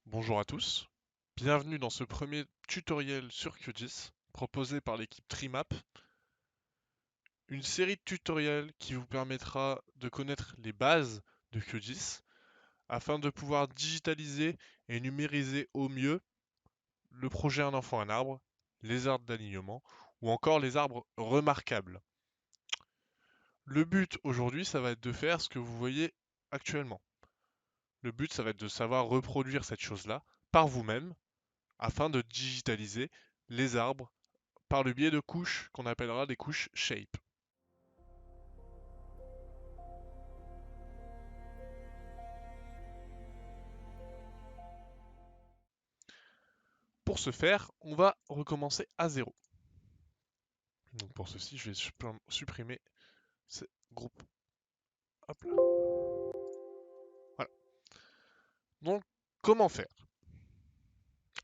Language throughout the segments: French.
Bonjour à tous, bienvenue dans ce premier tutoriel sur QGIS proposé par l'équipe Trimap, une série de tutoriels qui vous permettra de connaître les bases de QGIS afin de pouvoir digitaliser et numériser au mieux le projet Un enfant un arbre, les arbres d'alignement ou encore les arbres remarquables. Le but aujourd'hui, ça va être de faire ce que vous voyez actuellement. Le but, ça va être de savoir reproduire cette chose-là par vous-même afin de digitaliser les arbres par le biais de couches qu'on appellera des couches shape. Pour ce faire, on va recommencer à zéro. Donc pour ceci, je vais supprimer ce groupe. Hop là. Voilà. Donc, comment faire?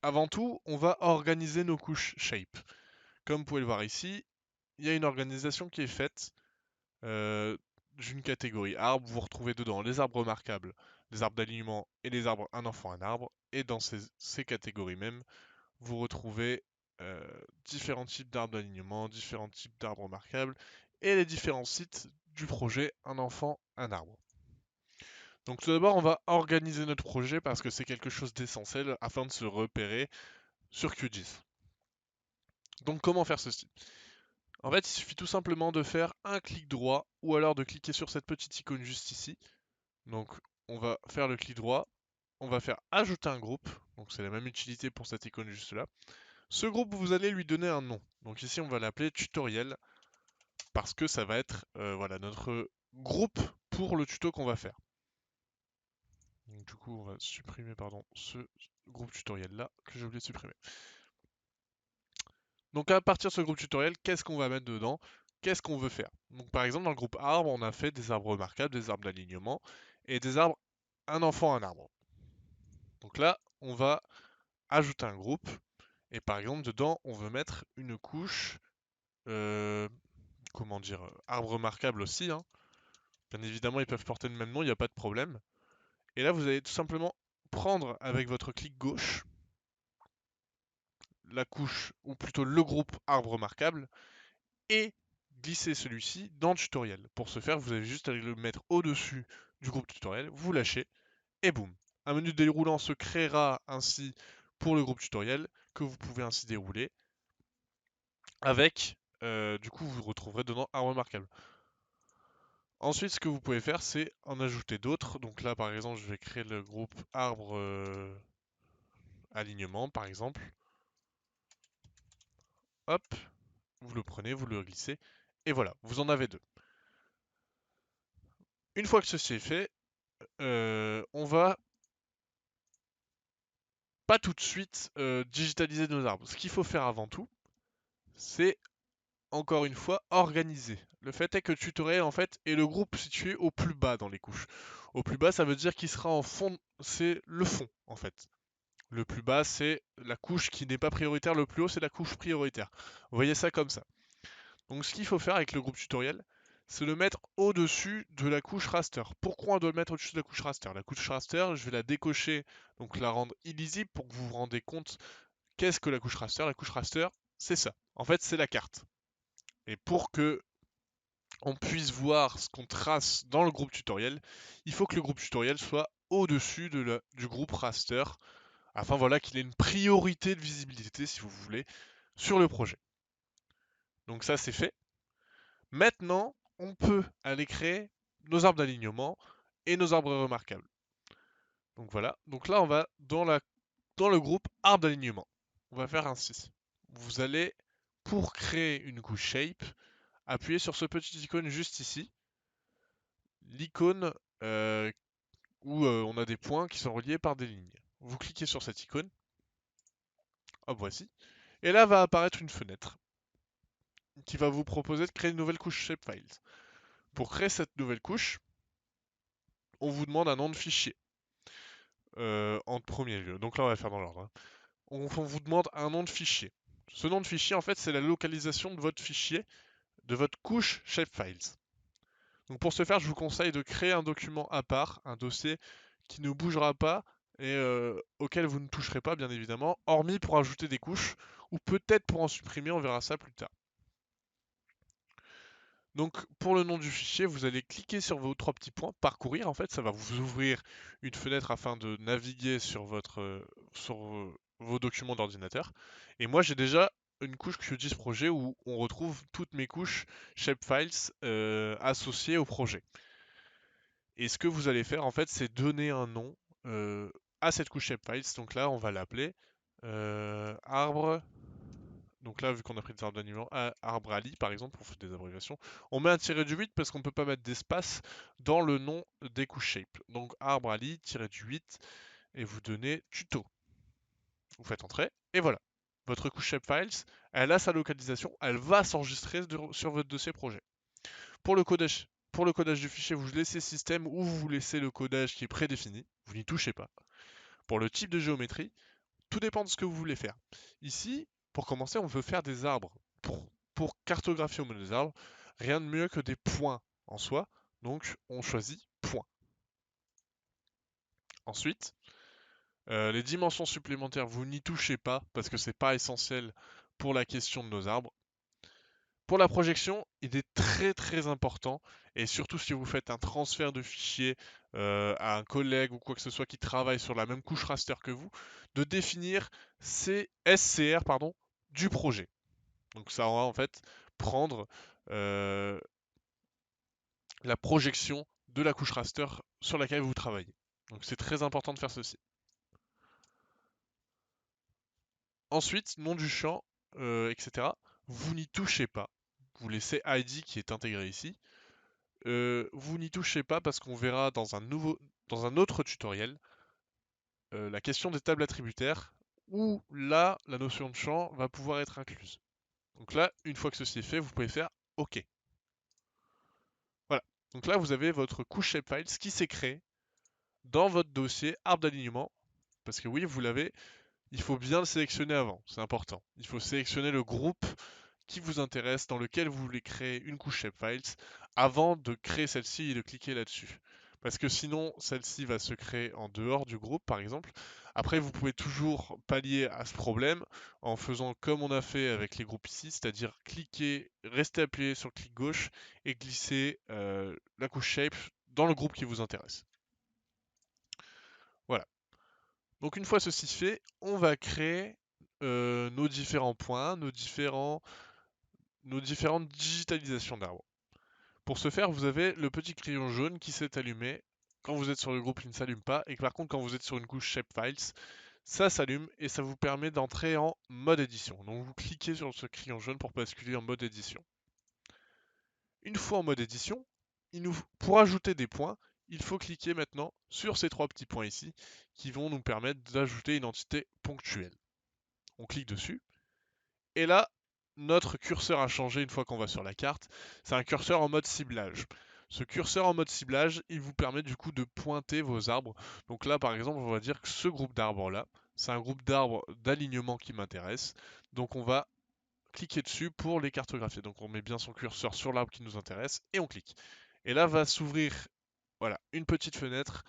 Avant tout, on va organiser nos couches shape. Comme vous pouvez le voir ici, il y a une organisation qui est faite euh, d'une catégorie arbre. Vous retrouvez dedans les arbres remarquables, les arbres d'alignement et les arbres un enfant un arbre. Et dans ces catégories même, vous retrouvez euh, différents types d'arbres d'alignement, différents types d'arbres remarquables et les différents sites du projet Un enfant, un arbre. Donc tout d'abord, on va organiser notre projet parce que c'est quelque chose d'essentiel afin de se repérer sur QGIS. Donc comment faire ceci? En fait, il suffit tout simplement de faire un clic droit ou alors de cliquer sur cette petite icône juste ici. Donc on va faire le clic droit, on va faire ajouter un groupe, donc c'est la même utilité pour cette icône juste là. Ce groupe, vous allez lui donner un nom. Donc ici, on va l'appeler tutoriel parce que ça va être voilà, notre groupe pour le tuto qu'on va faire. Donc, du coup, on va supprimer pardon, ce groupe tutoriel là que j'ai oublié de supprimer. Donc à partir de ce groupe tutoriel, qu'est-ce qu'on va mettre dedans? Qu'est-ce qu'on veut faire? Donc par exemple, dans le groupe arbre, on a fait des arbres remarquables, des arbres d'alignement et des arbres un enfant, un arbre. Donc là, on va ajouter un groupe et par exemple, dedans, on veut mettre une couche euh, comment dire, arbre remarquable aussi, hein. Bien évidemment, ils peuvent porter le même nom, il n'y a pas de problème. Et là, vous allez tout simplement prendre avec votre clic gauche la couche, ou plutôt le groupe arbre remarquable, et glisser celui-ci dans le tutoriel. Pour ce faire, vous avez juste à le mettre au-dessus du groupe tutoriel, vous lâchez, et boum. Un menu déroulant se créera ainsi pour le groupe tutoriel, que vous pouvez ainsi dérouler, avec, du coup, vous retrouverez dedans arbre remarquable. Ensuite, ce que vous pouvez faire, c'est en ajouter d'autres. Donc là, par exemple, je vais créer le groupe arbre alignement, par exemple. Hop, vous le prenez, vous le glissez, et voilà, vous en avez deux. Une fois que ceci est fait, on va pas tout de suite digitaliser nos arbres. Ce qu'il faut faire avant tout, c'est encore une fois organiser. Le fait est que le tutoriel en fait est le groupe situé au plus bas dans les couches. Au plus bas, ça veut dire qu'il sera en fond, c'est le fond en fait. Le plus bas, c'est la couche qui n'est pas prioritaire. Le plus haut, c'est la couche prioritaire. Vous voyez ça comme ça. Donc ce qu'il faut faire avec le groupe tutoriel, c'est le mettre au-dessus de la couche raster. Pourquoi on doit le mettre au-dessus de la couche raster? La couche raster, je vais la décocher, donc la rendre illisible pour que vous vous rendez compte qu'est-ce que la couche raster. La couche raster, c'est ça. En fait, c'est la carte. Et pour que on puisse voir ce qu'on trace dans le groupe tutoriel, il faut que le groupe tutoriel soit au-dessus du groupe raster afin voilà qu'il ait une priorité de visibilité, si vous voulez, sur le projet. Donc ça c'est fait. Maintenant, on peut aller créer nos arbres d'alignement et nos arbres remarquables. Donc voilà. Donc là, on va dans le groupe arbre d'alignement. On va faire ainsi. Vous allez, pour créer une couche shape, appuyer sur ce petit icône juste ici. L'icône où on a des points qui sont reliés par des lignes. Vous cliquez sur cette icône. Hop, voici. Et là va apparaître une fenêtre qui va vous proposer de créer une nouvelle couche shapefiles. Pour créer cette nouvelle couche, on vous demande un nom de fichier en premier lieu. Donc là, on va faire dans l'ordre, hein. On vous demande un nom de fichier. Ce nom de fichier, en fait, c'est la localisation de votre fichier, de votre couche shapefiles. Donc pour ce faire, je vous conseille de créer un document à part, un dossier qui ne bougera pas et auquel vous ne toucherez pas bien évidemment, hormis pour ajouter des couches ou peut-être pour en supprimer, on verra ça plus tard. Donc pour le nom du fichier, vous allez cliquer sur vos trois petits points, parcourir en fait, ça va vous ouvrir une fenêtre afin de naviguer sur vos documents d'ordinateur. Et moi j'ai déjà une couche QGIS projet où on retrouve toutes mes couches shapefiles associées au projet. Et ce que vous allez faire en fait, c'est donner un nom à cette couche shapefiles. Donc là, on va l'appeler arbre. Donc là, vu qu'on a pris des arbres d'animaux, arbre ali par exemple, on fait des abréviations, on met un tiré du 8 parce qu'on ne peut pas mettre d'espace dans le nom des couches shape. Donc arbre ali, tiré du 8, et vous donnez tuto. Vous faites entrer, et voilà. Votre couche shapefiles, elle a sa localisation, elle va s'enregistrer sur votre dossier projet. Pour le codage du fichier, vous laissez système ou vous laissez le codage qui est prédéfini, vous n'y touchez pas. Pour le type de géométrie, tout dépend de ce que vous voulez faire. Ici, pour commencer, on veut faire des arbres. Pour cartographier au milieu des arbres, rien de mieux que des points en soi. Donc, on choisit point. Ensuite, les dimensions supplémentaires, vous n'y touchez pas parce que c'est pas essentiel pour la question de nos arbres. Pour la projection, il est très très important, et surtout si vous faites un transfert de fichiers à un collègue ou quoi que ce soit qui travaille sur la même couche raster que vous, de définir SCR du projet. Donc ça va en fait prendre la projection de la couche raster sur laquelle vous travaillez. Donc c'est très important de faire ceci. Ensuite, nom du champ, etc. Vous n'y touchez pas. Vous laissez ID qui est intégré ici. Vous n'y touchez pas parce qu'on verra dans un autre tutoriel la question des tables attributaires où là, la notion de champ va pouvoir être incluse. Donc là, une fois que ceci est fait, vous pouvez faire OK. Voilà. Donc là, vous avez votre couche shapefiles qui s'est créée dans votre dossier arbre d'alignement. Parce que oui, vous l'avez, il faut bien le sélectionner avant, c'est important. Il faut sélectionner le groupe qui vous intéresse, dans lequel vous voulez créer une couche shapefiles, avant de créer celle-ci et de cliquer là-dessus. Parce que sinon, celle-ci va se créer en dehors du groupe, par exemple. Après, vous pouvez toujours pallier à ce problème en faisant comme on a fait avec les groupes ici, c'est-à-dire cliquer, rester appuyé sur le clic gauche et glisser la couche shape dans le groupe qui vous intéresse. Voilà. Donc une fois ceci fait, on va créer nos différents points, nos différentes digitalisations d'arbres. Pour ce faire, vous avez le petit crayon jaune qui s'est allumé quand vous êtes sur le groupe qui ne s'allume pas, et par contre quand vous êtes sur une couche shapefiles, ça s'allume et ça vous permet d'entrer en mode édition. Donc vous cliquez sur ce crayon jaune pour basculer en mode édition. Une fois en mode édition, pour ajouter des points, il faut cliquer maintenant sur ces trois petits points ici qui vont nous permettre d'ajouter une entité ponctuelle. On clique dessus et là, notre curseur a changé une fois qu'on va sur la carte. C'est un curseur en mode ciblage. Ce curseur en mode ciblage, il vous permet du coup de pointer vos arbres. Donc là, par exemple, on va dire que ce groupe d'arbres là, c'est un groupe d'arbres d'alignement qui m'intéresse. Donc on va cliquer dessus pour les cartographier. Donc on met bien son curseur sur l'arbre qui nous intéresse et on clique. Et là va s'ouvrir voilà, une petite fenêtre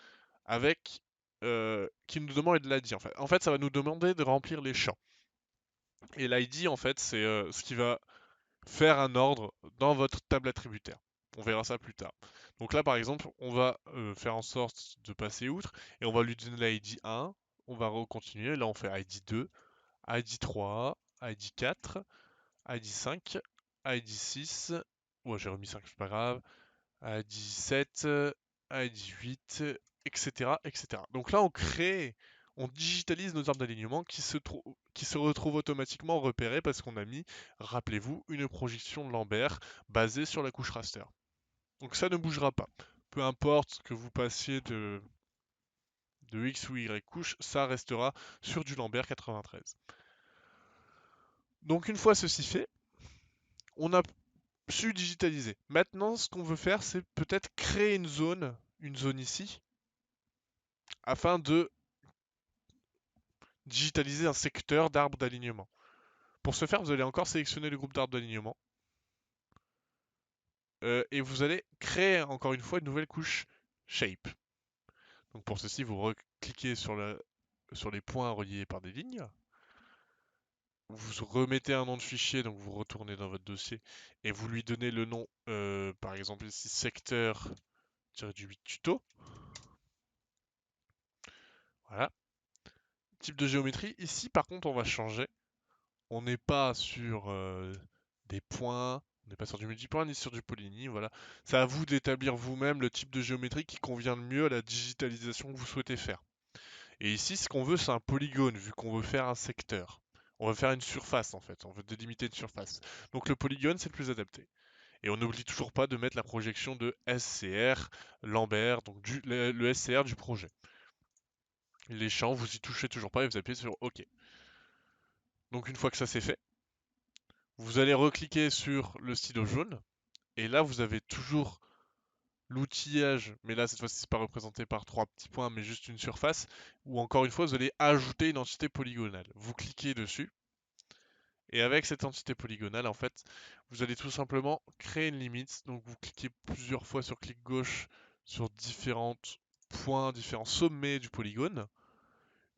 avec qui nous demande de l'ID. En fait, ça va nous demander de remplir les champs. Et l'ID, en fait, c'est ce qui va faire un ordre dans votre table attributaire. On verra ça plus tard. Donc là, par exemple, on va faire en sorte de passer outre et on va lui donner l'ID 1. On va continuer. Là, on fait ID 2, ID 3, ID 4, ID 5, ID 6. Ouais, j'ai remis 5, c'est pas grave. ID 7, ID 8, etc., etc. Donc là, on digitalise nos arbres d'alignement qui se retrouvent automatiquement repérés parce qu'on a mis, rappelez-vous, une projection de Lambert basée sur la couche raster. Donc ça ne bougera pas. Peu importe que vous passiez de X ou Y couche, ça restera sur du Lambert 93. Donc une fois ceci fait, on a su digitaliser. Maintenant, ce qu'on veut faire, c'est peut-être créer une zone ici, afin de digitaliser un secteur d'arbres d'alignement. Pour ce faire, vous allez encore sélectionner le groupe d'arbres d'alignement. Et vous allez créer encore une fois une nouvelle couche shape. Donc pour ceci, vous cliquez sur les points reliés par des lignes. Vous remettez un nom de fichier, donc vous retournez dans votre dossier et vous lui donnez le nom, par exemple ici secteur-8 tuto. Voilà. Type de géométrie. Ici, par contre, on va changer. On n'est pas sur des points, on n'est pas sur du multipoint ni sur du polyline. Voilà. C'est à vous d'établir vous-même le type de géométrie qui convient le mieux à la digitalisation que vous souhaitez faire. Et ici, ce qu'on veut, c'est un polygone, vu qu'on veut faire un secteur. On veut faire une surface, en fait. On veut délimiter une surface. Donc le polygone, c'est le plus adapté. Et on n'oublie toujours pas de mettre la projection de SCR, Lambert, donc le SCR du projet. Les champs, vous y touchez toujours pas et vous appuyez sur OK. Donc une fois que ça c'est fait, vous allez recliquer sur le stylo jaune. Et là, vous avez toujours l'outillage, mais là cette fois-ci c'est pas représenté par 3 petits points, mais juste une surface, où encore une fois vous allez ajouter une entité polygonale. Vous cliquez dessus, et avec cette entité polygonale, en fait, vous allez tout simplement créer une limite. Donc vous cliquez plusieurs fois sur clic gauche sur différents points, différents sommets du polygone.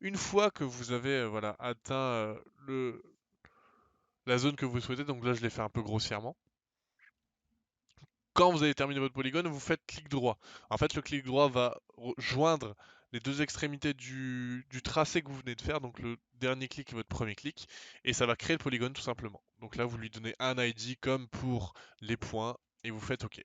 Une fois que vous avez voilà, atteint la zone que vous souhaitez, donc là je l'ai fait un peu grossièrement, quand vous avez terminé votre polygone, vous faites clic droit. En fait, le clic droit va joindre les deux extrémités du tracé que vous venez de faire, donc le dernier clic et votre premier clic, et ça va créer le polygone tout simplement. Donc là, vous lui donnez un ID comme pour les points, et vous faites OK.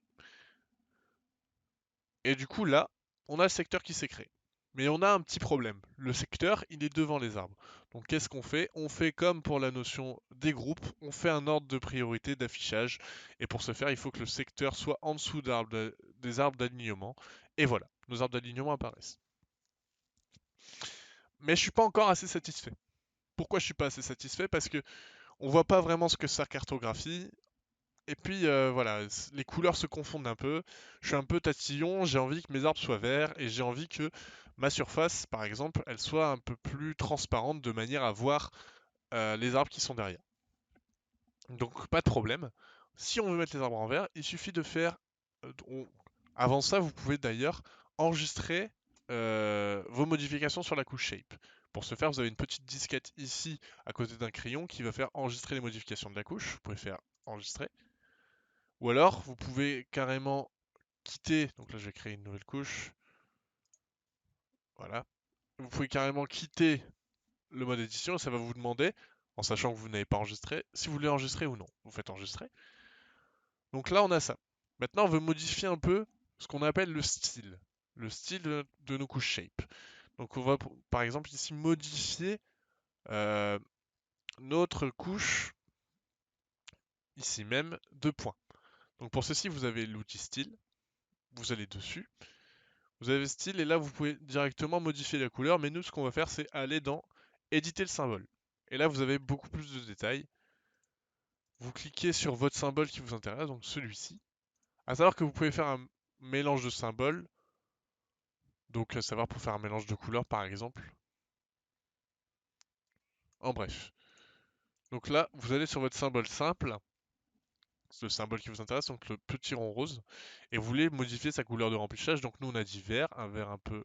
Et du coup, là, on a le secteur qui s'est créé. Mais on a un petit problème. Le secteur, il est devant les arbres. Donc qu'est-ce qu'on fait? On fait comme pour la notion des groupes, on fait un ordre de priorité d'affichage. Et pour ce faire, il faut que le secteur soit en dessous des arbres d'alignement. Et voilà, nos arbres d'alignement apparaissent. Mais je suis pas encore assez satisfait. Pourquoi je suis pas assez satisfait? Parce que on voit pas vraiment ce que ça cartographie. Et puis voilà, les couleurs se confondent un peu. Je suis un peu tatillon, j'ai envie que mes arbres soient verts et j'ai envie que ma surface, par exemple, elle soit un peu plus transparente de manière à voir les arbres qui sont derrière. Donc pas de problème. Si on veut mettre les arbres en vert, il suffit de faire... Avant ça, vous pouvez d'ailleurs enregistrer vos modifications sur la couche Shape. Pour ce faire, vous avez une petite disquette ici à côté d'un crayon qui va faire enregistrer les modifications de la couche. Vous pouvez faire enregistrer. Ou alors, vous pouvez carrément quitter. Donc là, je vais créer une nouvelle couche. Voilà. Vous pouvez carrément quitter le mode édition et ça va vous demander, en sachant que vous n'avez pas enregistré, si vous voulez enregistrer ou non. Vous faites enregistrer. Donc là, on a ça. Maintenant, on veut modifier un peu ce qu'on appelle le style. Le style de nos couches shape. Donc on va, par exemple, ici modifier euh, notre couche, ici même, de points. Donc pour ceci, vous avez l'outil style. Vous allez dessus. Vous avez style et là vous pouvez directement modifier la couleur, mais nous ce qu'on va faire c'est aller dans éditer le symbole. Et là vous avez beaucoup plus de détails. Vous cliquez sur votre symbole qui vous intéresse, donc celui-ci. À savoir que vous pouvez faire un mélange de symboles, donc à savoir pour faire un mélange de couleurs par exemple. En bref. Donc là vous allez sur votre symbole simple, le symbole qui vous intéresse, donc le petit rond rose, et vous voulez modifier sa couleur de remplissage. Donc nous on a dit vert, un vert un peu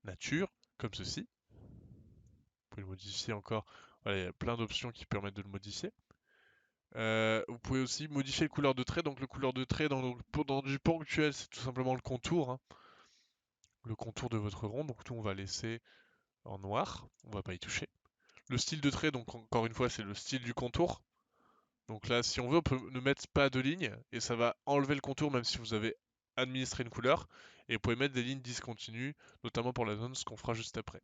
nature, comme ceci. Vous pouvez le modifier encore. Voilà, il y a plein d'options qui permettent de le modifier. Vous pouvez aussi modifier le couleur de trait. Donc le couleur de trait dans du ponctuel, c'est tout simplement le contour. Hein. Le contour de votre rond. Donc nous, on va laisser en noir. On va pas y toucher. Le style de trait, donc encore une fois, c'est le style du contour. Donc là, si on veut, on peut ne mettre pas de lignes. Et ça va enlever le contour même si vous avez administré une couleur. Et vous pouvez mettre des lignes discontinues, notamment pour la zone, ce qu'on fera juste après.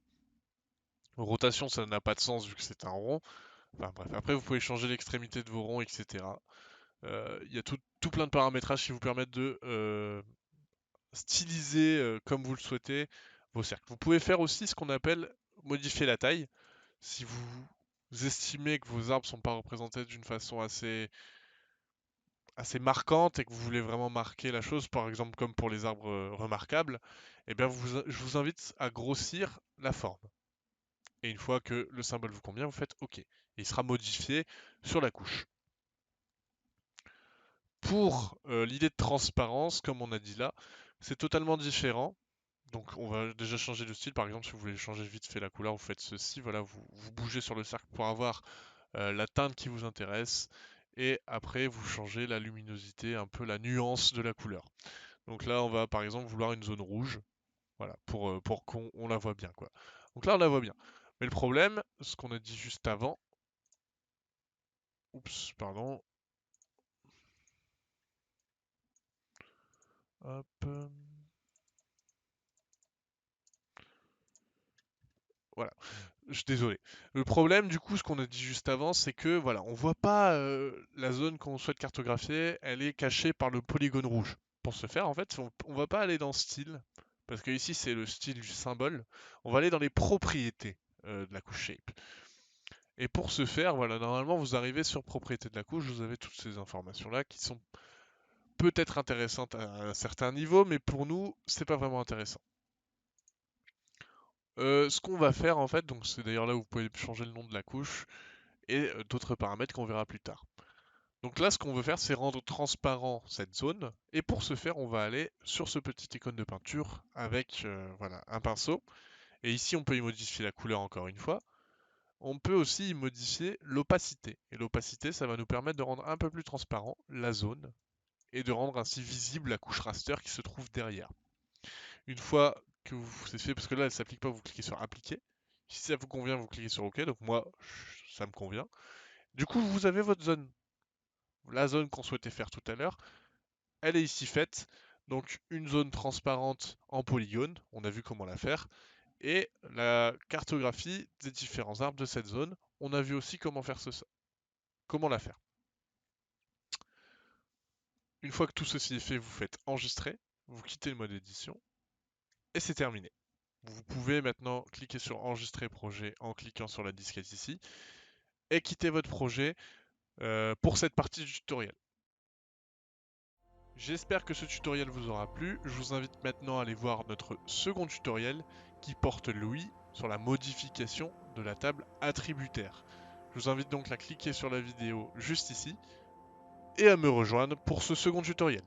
Rotation, ça n'a pas de sens vu que c'est un rond. Enfin bref, après vous pouvez changer l'extrémité de vos ronds, etc. Il y a tout plein de paramétrages qui vous permettent de styliser comme vous le souhaitez vos cercles. Vous pouvez faire aussi ce qu'on appelle modifier la taille. Si vous estimez que vos arbres ne sont pas représentés d'une façon assez marquante et que vous voulez vraiment marquer la chose, par exemple comme pour les arbres remarquables, eh bien je vous invite à grossir la forme. Et une fois que le symbole vous convient, vous faites OK. Et il sera modifié sur la couche. Pour l'idée de transparence, comme on a dit là, c'est totalement différent. Donc on va déjà changer de style. Par exemple, si vous voulez changer vite fait la couleur, vous faites ceci. Voilà, vous bougez sur le cercle pour avoir la teinte qui vous intéresse. Et après, vous changez la luminosité, un peu la nuance de la couleur. Donc là, on va par exemple vouloir une zone rouge. Voilà, pour qu'on la voit bien, quoi. Donc là, on la voit bien. Mais le problème, ce qu'on a dit juste avant... Oups, pardon. Hop. Voilà. Je suis désolé. Le problème, du coup, ce qu'on a dit juste avant, c'est que voilà, on voit pas la zone qu'on souhaite cartographier, elle est cachée par le polygone rouge. Pour ce faire, en fait, on va pas aller dans style, parce que ici c'est le style du symbole. On va aller dans les propriétés de la couche shape. Et pour ce faire, voilà, normalement vous arrivez sur propriétés de la couche, vous avez toutes ces informations là qui sont peut-être intéressantes à un certain niveau, mais pour nous, c'est pas vraiment intéressant. Ce qu'on va faire en fait, donc c'est d'ailleurs là où vous pouvez changer le nom de la couche et d'autres paramètres qu'on verra plus tard. Donc là, ce qu'on veut faire, c'est rendre transparent cette zone. Et pour ce faire, on va aller sur ce petit icône de peinture avec voilà, un pinceau. Et ici, on peut y modifier la couleur encore une fois. On peut aussi y modifier l'opacité. Et l'opacité, ça va nous permettre de rendre un peu plus transparent la zone et de rendre ainsi visible la couche raster qui se trouve derrière. Une fois que c'est fait, parce que là, elle ne s'applique pas, vous cliquez sur appliquer. Si ça vous convient, vous cliquez sur OK. Donc moi, ça me convient. Du coup, vous avez votre zone. La zone qu'on souhaitait faire tout à l'heure, elle est ici faite. Donc une zone transparente en polygone, on a vu comment la faire. Et la cartographie des différents arbres de cette zone, on a vu aussi comment faire comment la faire. Une fois que tout ceci est fait, vous faites enregistrer, vous quittez le mode édition, et c'est terminé. Vous pouvez maintenant cliquer sur enregistrer projet en cliquant sur la disquette ici, et quitter votre projet pour cette partie du tutoriel. J'espère que ce tutoriel vous aura plu. Je vous invite maintenant à aller voir notre second tutoriel qui porte lui sur la modification de la table attributaire. Je vous invite donc à cliquer sur la vidéo juste ici et à me rejoindre pour ce second tutoriel.